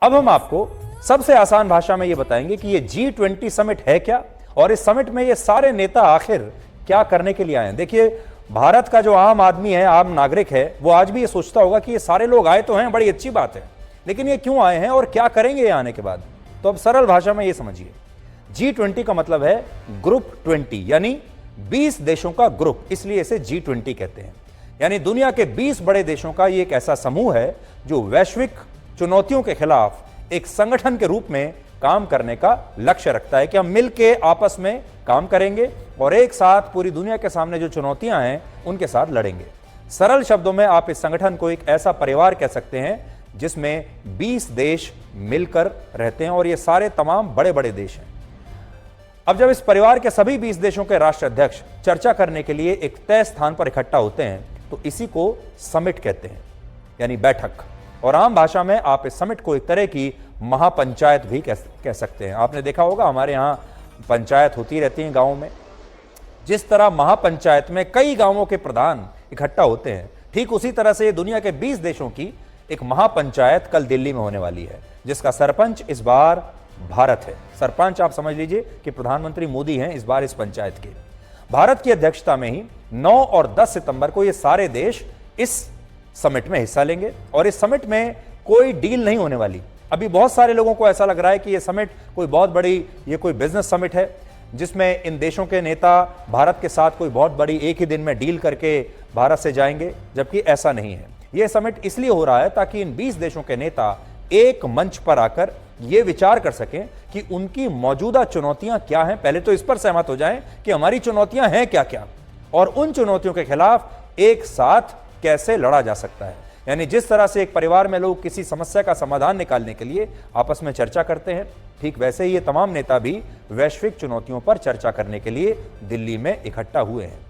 अब हम आपको सबसे आसान भाषा में यह बताएंगे कि ये G20 समिट है क्या और इस समिट में ये सारे नेता आखिर क्या करने के लिए आए हैं। देखिए, भारत का जो आम आदमी है, आम नागरिक है, वो आज भी ये सोचता होगा कि ये सारे लोग आए तो हैं, बड़ी अच्छी बात है, लेकिन ये क्यों आए हैं और क्या करेंगे ये आने के बाद। तो अब सरल भाषा में ये समझिए, G20 का मतलब है ग्रुप 20, यानी 20 देशों का ग्रुप, इसलिए इसे G20 कहते हैं। यानी दुनिया के 20 बड़े देशों का ये एक ऐसा समूह है जो वैश्विक चुनौतियों के खिलाफ एक संगठन के रूप में काम करने का लक्ष्य रखता है कि हम मिलकर आपस में काम करेंगे और एक साथ पूरी दुनिया के सामने जो चुनौतियां हैं उनके साथ लड़ेंगे। सरल शब्दों में आप इस संगठन को एक ऐसा परिवार कह सकते हैं जिसमें 20 देश मिलकर रहते हैं और ये सारे तमाम बड़े बड़े देश हैं। अब जब इस परिवार के सभी 20 देशों के राष्ट्र अध्यक्ष चर्चा करने के लिए एक तय स्थान पर इकट्ठा होते हैं तो इसी को समिट कहते हैं, यानी बैठक। और आम भाषा में आप इस समिट को एक तरह की महापंचायत भी कह सकते हैं। आपने देखा होगा हमारे यहाँ पंचायत होती रहती है गाँव में, जिस तरह महापंचायत में कई गांवों के प्रधान इकट्ठा होते हैं, ठीक उसी तरह से दुनिया के 20 देशों की एक महापंचायत कल दिल्ली में होने वाली है, जिसका सरपंच इस बार भारत है। सरपंच आप समझ लीजिए कि प्रधानमंत्री मोदी हैं इस बार इस पंचायत के। भारत की अध्यक्षता में ही 9 और 10 सितंबर को ये सारे देश इस समिट में हिस्सा लेंगे और इस समिट में कोई डील नहीं होने वाली। अभी बहुत सारे लोगों को ऐसा लग रहा है कि ये समिट कोई बहुत बड़ी, ये कोई बिजनेस समिट है जिसमें इन देशों के नेता भारत के साथ कोई बहुत बड़ी एक ही दिन में डील करके भारत से जाएंगे, जबकि ऐसा नहीं है। यह समिट इसलिए हो रहा है ताकि इन 20 देशों के नेता एक मंच पर आकर यह विचार कर सकें कि उनकी मौजूदा चुनौतियां क्या हैं। पहले तो इस पर सहमत हो जाएं कि हमारी चुनौतियां हैं क्या क्या और उन चुनौतियों के खिलाफ एक साथ कैसे लड़ा जा सकता है। यानी जिस तरह से एक परिवार में लोग किसी समस्या का समाधान निकालने के लिए आपस में चर्चा करते हैं, ठीक वैसे ही ये तमाम नेता भी वैश्विक चुनौतियों पर चर्चा करने के लिए दिल्ली में इकट्ठा हुए हैं।